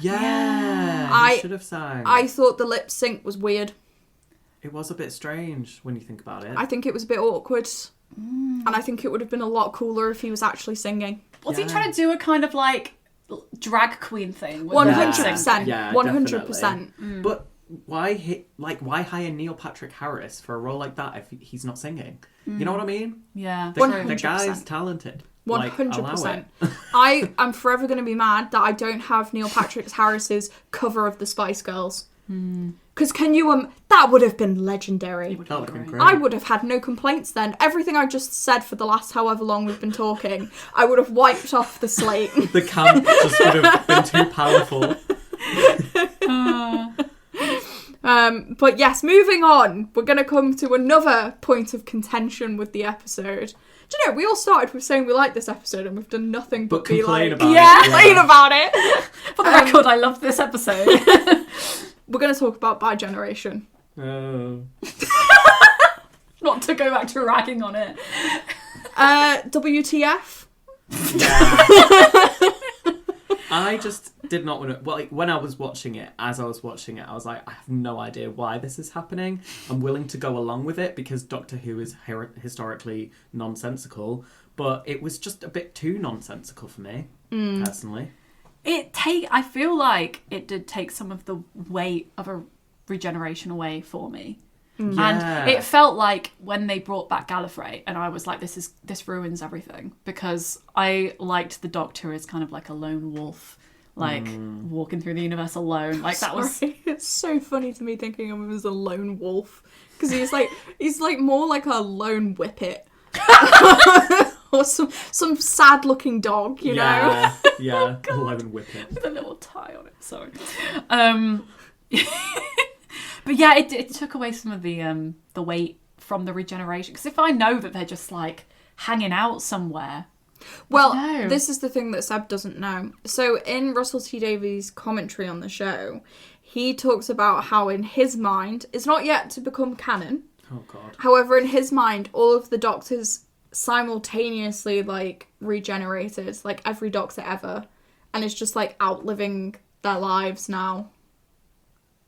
S2: Yeah. He should have sang.
S3: I thought the lip sync was weird.
S2: It was a bit strange when you think about it.
S3: I think it was a bit awkward. And I think it would have been a lot cooler if he was actually singing.
S1: Was he trying to do a kind of like drag queen thing?
S3: 100%.
S2: Yeah,
S3: 100%.
S2: But why hire Neil Patrick Harris for a role like that if he's not singing? You know what I mean?
S1: Yeah.
S2: The guy's talented.
S3: 100%. I am forever going to be mad that I don't have Neil Patrick Harris's cover of the Spice Girls. Because that would have been legendary.
S2: That would have been great.
S3: I would have had no complaints then. Everything I just said for the last however long we've been talking, I would have wiped off the slate.
S2: The camp just would have been too powerful.
S3: But yes, moving on, we're going to come to another point of contention with the episode. Do you know, we all started with saying we like this episode and we've done nothing but be
S2: complain
S3: like,
S2: about
S3: yeah,
S2: it.
S3: complain about it.
S1: For the record, I love this episode.
S3: We're going to talk about bi-generation.
S2: Oh.
S1: Not to go back to ragging on it.
S3: WTF?
S2: I just did not want to. Well, like, when I was watching it, as I was watching it, I was like, I have no idea why this is happening. I'm willing to go along with it because Doctor Who is historically nonsensical, but it was just a bit too nonsensical for me, personally.
S1: I feel like it did take some of the weight of a regeneration away for me.
S2: Yeah.
S1: And it felt like when they brought back Gallifrey, and I was like, this ruins everything, because I liked the Doctor as kind of like a lone wolf, like walking through the universe alone. Like that was.
S3: It's so funny to me thinking of him as a lone wolf, because he's like more like a lone whippet. Or some sad looking dog, you know.
S2: Yeah, a lone whippet
S1: with a little tie on it. Sorry. But yeah, it took away some of the weight from the regeneration. Because if I know that they're just like hanging out somewhere.
S3: Well, this is the thing that Seb doesn't know. So in Russell T Davies' commentary on the show, he talks about how in his mind, it's not yet to become canon.
S2: Oh God.
S3: However, in his mind, all of the Doctors simultaneously like regenerated, like every Doctor ever, and it's just like outliving their lives now.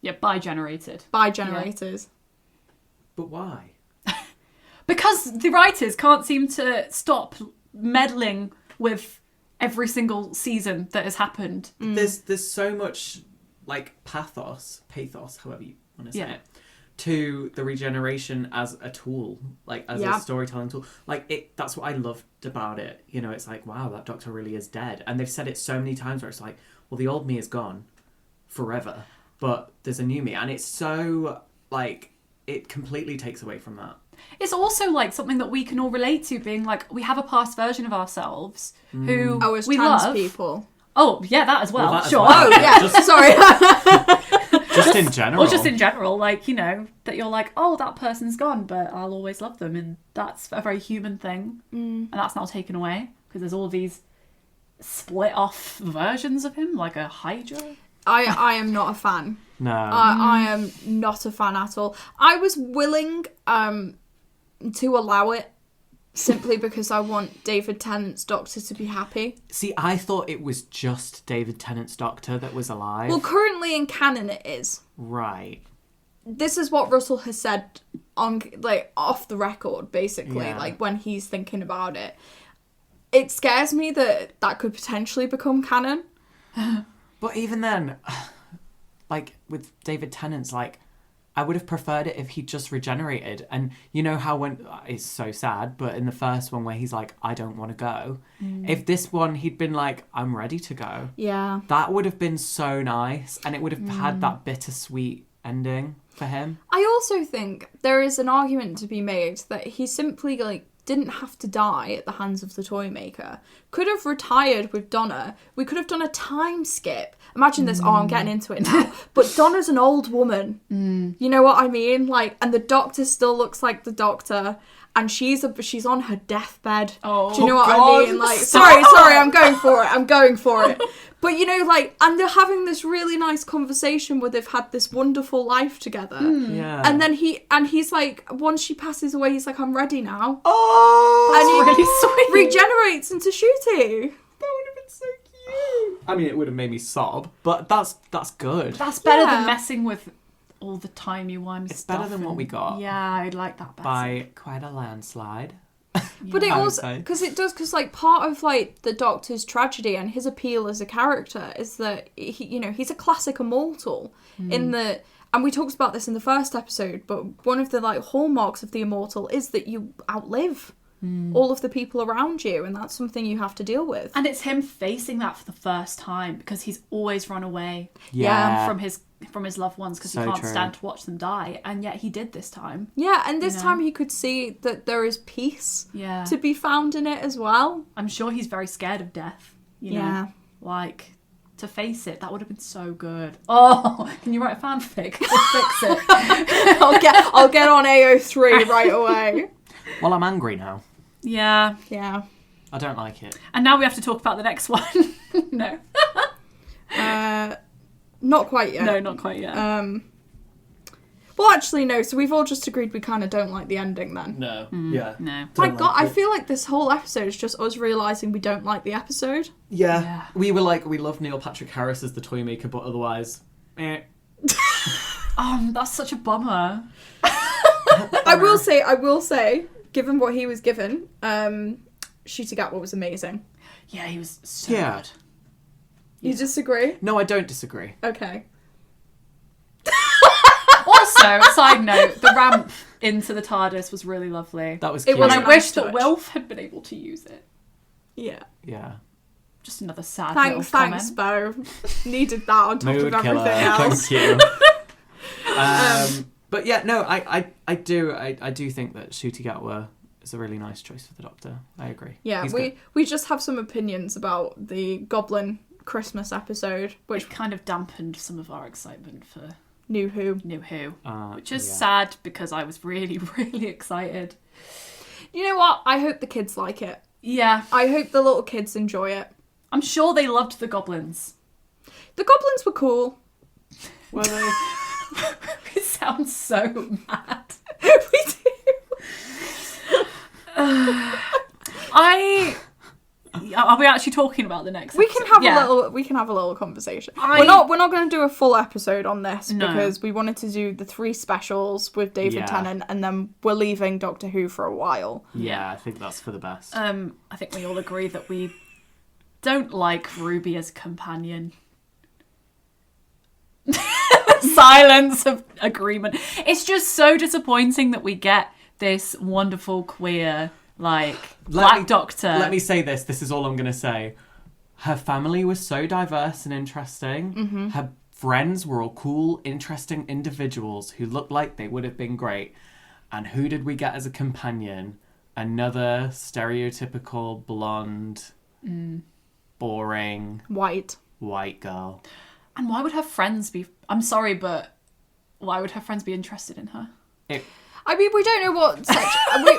S1: Yeah, bi-generated.
S3: Bi-generators.
S2: Yeah. But why?
S1: Because the writers can't seem to stop meddling with every single season that has happened.
S2: There's so much like pathos, however you want to say it, to the regeneration as a tool, like as a storytelling tool. Like that's what I loved about it. You know, it's like, wow, that Doctor really is dead. And they've said it so many times where it's like, well, the old me is gone forever, but there's a new me. And it's so like, it completely takes away from that.
S1: It's also like something that we can all relate to, being like, we have a past version of ourselves who
S3: as
S1: we
S3: trans
S1: love.
S3: People.
S1: Oh, yeah, that as well.
S2: That as
S1: sure.
S2: well.
S3: Oh, yeah. Sorry.
S2: Just in general.
S1: Or just in general, like, you know, that you're like, oh, that person's gone, but I'll always love them. And that's a very human thing. And that's not taken away, because there's all these split off versions of him, like a Hydra.
S3: I am not a fan.
S2: No.
S3: I am not a fan at all. I was willing to allow it simply because I want David Tennant's Doctor to be happy.
S2: See, I thought it was just David Tennant's Doctor that was alive.
S3: Well, currently in canon it is.
S2: Right.
S3: This is what Russell has said on, like, off the record, basically, like, when he's thinking about it. It scares me that could potentially become canon.
S2: But even then, like, with David Tennant's, like, I would have preferred it if he just regenerated. And you know how when... It's so sad, but in the first one where he's like, I don't want to go. If this one, he'd been like, I'm ready to go.
S3: Yeah.
S2: That would have been so nice. And it would have had that bittersweet ending for him.
S3: I also think there is an argument to be made that he simply, like, didn't have to die at the hands of the Toymaker. Could have retired with Donna. We could have done a time skip. Imagine this. Oh, I'm getting into it now. But Donna's an old woman. You know what I mean? Like, and the Doctor still looks like the Doctor, and she's on her deathbed.
S1: Oh,
S3: do you know what
S2: God,
S3: I mean? Like, sorry, I'm going for it. But you know, like, and they're having this really nice conversation where they've had this wonderful life together.
S2: Yeah.
S3: And then he's like, once she passes away, he's like, I'm ready now.
S2: Oh!
S3: And he
S1: really sweet.
S3: regenerates into Shooty.
S2: That would have been so cute. I mean, it would have made me sob, but that's good.
S1: That's better
S3: Yeah.
S1: than messing with all the timey-wimey
S2: It's
S1: stuff.
S2: better than what we got.
S1: Yeah, I'd like that better.
S2: By quite a landslide.
S3: But it
S2: I would
S3: also,
S2: say.
S3: because like part of like the Doctor's tragedy and his appeal as a character is that he, you know, he's a classic immortal in the, and we talked about this in the first episode, but one of the like hallmarks of the immortal is that you outlive all of the people around you, and that's something you have to deal with.
S1: And it's him facing that for the first time, because he's always run away from his loved ones, because
S2: So
S1: he can't
S2: true.
S1: stand to watch them die, and yet he did this time.
S3: Yeah, and this
S1: You know?
S3: time he could see that there is peace
S1: Yeah.
S3: to be found in it as well.
S1: I'm sure he's very scared of death. You know?
S3: Yeah.
S1: Like, to face it. That would have been so good. Oh, can you write a fanfic? We'll fix it.
S3: I'll get on AO3 right away.
S2: Well, I'm angry now.
S1: Yeah.
S3: Yeah.
S2: I don't like it.
S1: And now we have to talk about the next one. No.
S3: Not quite yet.
S1: No, not quite yet.
S3: Well, actually, no. So we've all just agreed we kind of don't like the ending then.
S2: No. Yeah.
S1: No.
S3: My
S2: Don't
S3: God,
S2: like
S3: I
S2: it.
S3: feel like this whole episode is just us realising we don't like the episode.
S2: Yeah. We were like, we love Neil Patrick Harris as the toy maker, but otherwise,
S1: That's such a bummer.
S3: I will say, given what he was given, Shooting was amazing.
S1: Yeah, he was so
S2: Yeah.
S1: good.
S3: You disagree?
S2: No, I don't disagree.
S3: Okay.
S1: Also, side note, the ramp into the TARDIS was really lovely.
S2: That was
S3: It
S2: cute.
S3: was
S1: And I
S3: a
S1: wish
S3: nice
S1: that
S3: touch.
S1: Wilf had been able to use it.
S3: Yeah.
S2: Yeah.
S1: Just another sad little
S3: Thanks,
S1: comment.
S3: Bo. Needed that on top
S2: Mood
S3: of
S2: killer.
S3: everything else.
S2: Thank you. But yeah, no, I do think that Shootigatwa is a really nice choice for the Doctor. I agree.
S3: Yeah,
S2: He's
S3: we just have some opinions about the Goblin Christmas episode, which
S1: Which kind of dampened some of our excitement for
S3: New Who.
S1: New Who.
S2: good.
S1: Which is
S2: Yeah.
S1: sad because I was really, really excited.
S3: You know what? I hope the kids like it.
S1: Yeah,
S3: I hope the little kids enjoy it.
S1: I'm sure they loved the goblins.
S3: The goblins were cool.
S2: Were they?
S1: It sounds so mad.
S3: We do.
S1: Are we actually talking about the next
S3: We
S1: episode?
S3: can have
S1: Yeah.
S3: a little conversation.
S1: I-
S3: We're not going to do a full episode on this
S1: No.
S3: because we wanted to do the 3 specials with David
S2: Yeah.
S3: Tennant, and then we're leaving Doctor Who for a while.
S2: Yeah, I think that's for the best.
S1: I think we all agree that we don't like Ruby as companion. Silence of agreement. It's just so disappointing that we get this wonderful queer, Black Doctor.
S2: Let me say this. This is all I'm going to say. Her family was so diverse and interesting.
S3: Mm-hmm.
S2: Her friends were all cool, interesting individuals who looked like they would have been great. And who did we get as a companion? Another stereotypical blonde, boring white girl.
S1: And why would her friends be... I'm sorry, but why would her friends be interested in her?
S3: I mean, we don't know what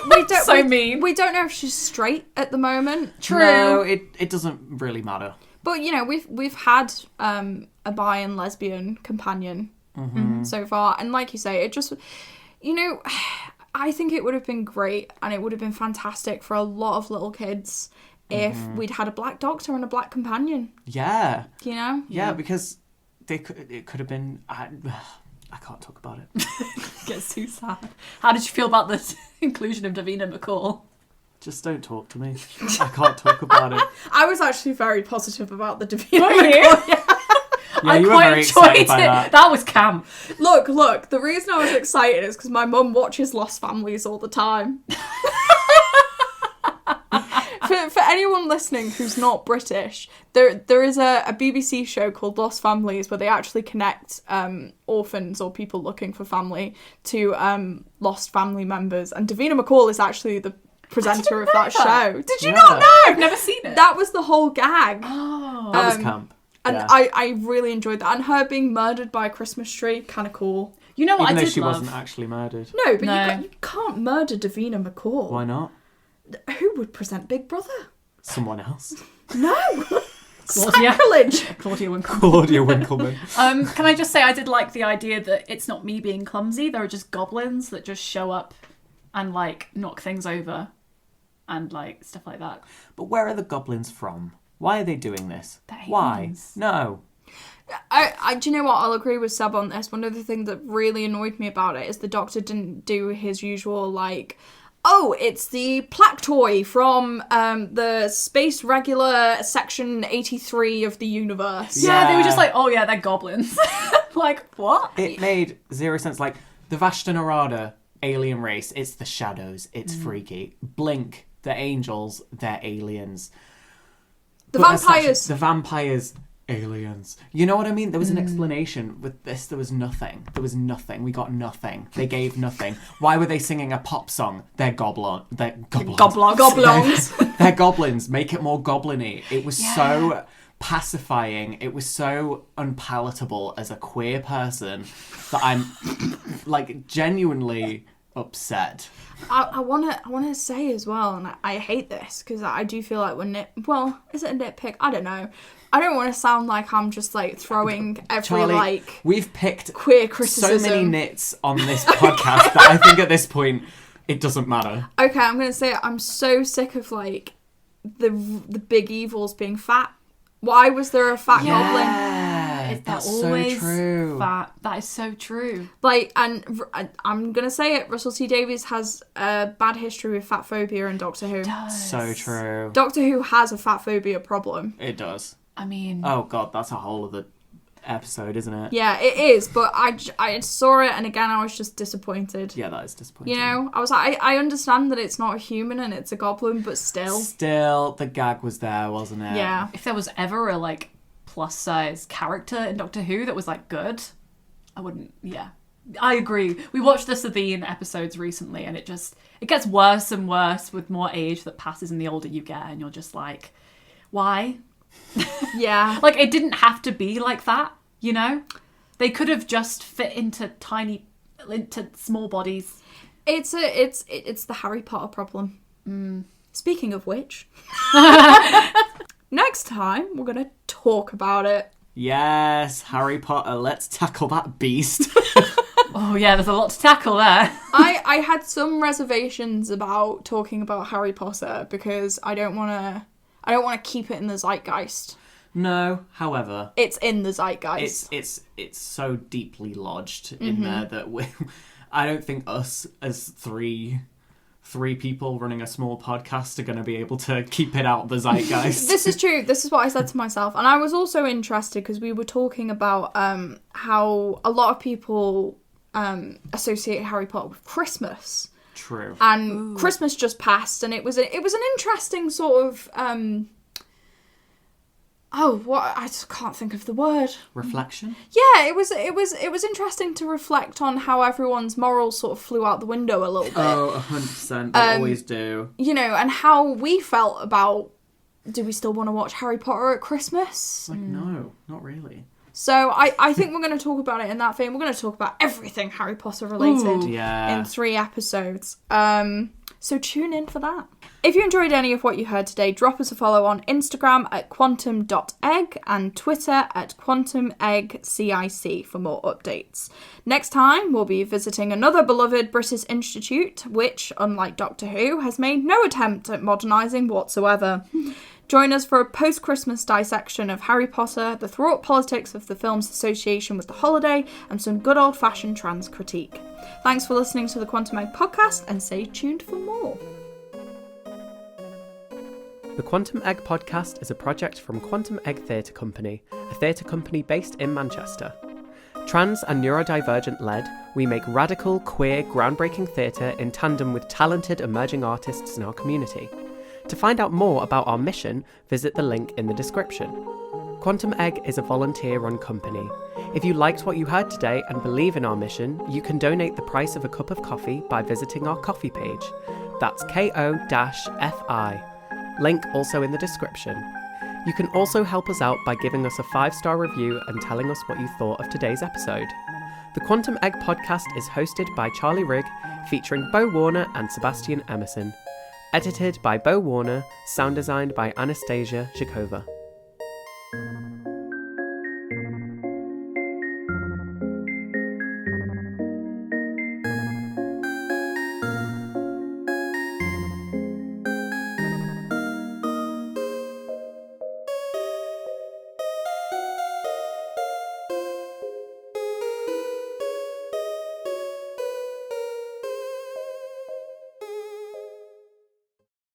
S3: we don't.
S1: So mean.
S3: We don't know if she's straight at the moment.
S2: No, it doesn't really matter.
S3: But you know, we've had a bi and lesbian companion so far, and like you say, it just, you know, I think it would have been great and it would have been fantastic for a lot of little kids if we'd had a Black Doctor and a Black companion.
S2: Yeah.
S3: You know?
S2: Yeah, because it could have been... I can't talk about it.
S1: Gets too sad. How did you feel about the inclusion of Davina McCall?
S2: Just don't talk to me. I can't talk about it.
S3: I was actually very positive about the Davina
S1: Were you?
S3: McCall. Yeah.
S2: Yeah,
S1: I
S2: you were
S1: quite
S2: very
S1: enjoyed
S2: excited by
S1: it.
S2: that.
S1: That was camp.
S3: Look, the reason I was excited is because my mum watches Lost Families all the time. For anyone listening who's not British, there is a BBC show called Lost Families where they actually connect orphans or people looking for family to lost family members, and Davina McCall is actually the presenter of that show. Did you not know?
S1: I've never seen it.
S3: That was the whole gag.
S1: Oh.
S2: That was camp.
S3: And
S2: Yeah.
S3: I really enjoyed that. And her being murdered by a Christmas tree, kind of cool.
S1: You know what
S2: Even
S1: I
S2: though
S1: did
S2: she
S1: love?
S2: wasn't actually murdered.
S3: No, but
S1: No.
S3: You can't murder Davina McCall.
S2: Why not?
S3: Who would present Big Brother?
S2: Someone else.
S3: No!
S1: Claudia.
S3: Sacrilege!
S1: Claudia Winkleman.
S2: Claudia Winkleman.
S1: Can I just say I did like the idea that it's not me being clumsy. There are just goblins that just show up and knock things over and stuff like that.
S2: But where are the goblins from? Why are they doing this?
S1: They're
S2: Why?
S1: aliens.
S2: No.
S3: Do you know what? I'll agree with Seb on this. One of the things that really annoyed me about it is the Doctor didn't do his usual oh, it's the plaque toy from the Space Regular Section 83 of the universe.
S1: Yeah, they were
S2: Yeah.
S1: just oh yeah, they're goblins. What?
S2: It made zero sense. The Vashta Narada alien race, it's the shadows, it's freaky. Blink, the angels, they're aliens.
S3: The
S2: But that's
S3: vampires.
S2: actually- the vampires, aliens. You know what I mean? There was an explanation. With this, there was nothing. We got nothing. They gave nothing. Why were they singing a pop song? They're goblins.
S3: Goblins.
S2: They're goblins. Make it more goblin-y. It was so pacifying. It was so unpalatable as a queer person that I'm like genuinely upset.
S3: I wanna say as well, and I hate this because I do feel like is it a nitpick? I don't know. I don't want to sound like I'm just like throwing every
S2: Charlie, we've picked
S3: queer criticism.
S2: So many nits on this podcast that I think at this point it doesn't matter.
S3: Okay, I'm gonna say it. I'm so sick of like the big evils being fat. Why was there a fat goblin?
S2: That's so true.
S1: Fat. That is so true.
S3: Like, and I'm gonna say it. Russell T Davies has a bad history with fat phobia in Doctor Who.
S2: So true.
S3: Doctor Who has a fat phobia problem.
S2: It does.
S1: I mean,
S2: oh god, that's a whole other episode, isn't it?
S3: Yeah, it is. But I saw it, and again, I was just disappointed.
S2: Yeah, that is disappointing.
S3: You know, I was like, I understand that it's not a human and it's a goblin, but still,
S2: the gag was there, wasn't it?
S3: Yeah.
S1: If there was ever a like plus size character in Doctor Who that was like good, I wouldn't. Yeah, I agree. We watched the Sabine episodes recently, and it gets worse and worse with more age that passes, and the older you get, and you're just like, why?
S3: Yeah.
S1: Like, it didn't have to be like that, you know? They could have just fit into small bodies.
S3: It's the Harry Potter problem. Speaking of which, next time we're going to talk about it.
S2: Yes, Harry Potter, let's tackle that beast.
S1: Oh yeah, there's a lot to tackle there.
S3: I had some reservations about talking about Harry Potter because I don't want to keep it in the zeitgeist.
S2: No, however,
S3: it's in the zeitgeist.
S2: It's so deeply lodged in there that I don't think us as three people running a small podcast are going to be able to keep it out of the zeitgeist.
S3: This is true. This is what I said to myself, and I was also interested because we were talking about how a lot of people associate Harry Potter with Christmas.
S2: True.
S3: And Christmas just passed, and it was an interesting sort of I just can't think of the word.
S2: Reflection?
S3: Yeah, it was interesting to reflect on how everyone's morals sort of flew out the window a little bit.
S2: Oh, 100%. They always do.
S3: You know, and how we felt about, do we still want to watch Harry Potter at Christmas?
S2: Like, no, not really.
S3: So I think we're going to talk about it in that vein. We're going to talk about everything Harry Potter related in 3 episodes. So tune in for that. If you enjoyed any of what you heard today, drop us a follow on Instagram at quantum.egg and Twitter at quantumeggcic for more updates. Next time, we'll be visiting another beloved British institute, which, unlike Doctor Who, has made no attempt at modernising whatsoever. Join us for a post-Christmas dissection of Harry Potter, the thought politics of the film's association with the holiday, and some good old-fashioned trans critique. Thanks for listening to the Quantum Egg podcast, and stay tuned for more.
S4: The Quantum Egg podcast is a project from Quantum Egg Theatre Company, a theatre company based in Manchester. Trans and neurodivergent-led, we make radical, queer, groundbreaking theatre in tandem with talented emerging artists in our community. To find out more about our mission, visit the link in the description. Quantum Egg is a volunteer-run company. If you liked what you heard today and believe in our mission, you can donate the price of a cup of coffee by visiting our coffee page. That's ko-fi. Link also in the description. You can also help us out by giving us a 5-star review and telling us what you thought of today's episode. The Quantum Egg podcast is hosted by Charlie Wrigg, featuring Bo Warner and Sebastian Emerson. Edited by Bo Warner, sound designed by Anastasia Zhikova.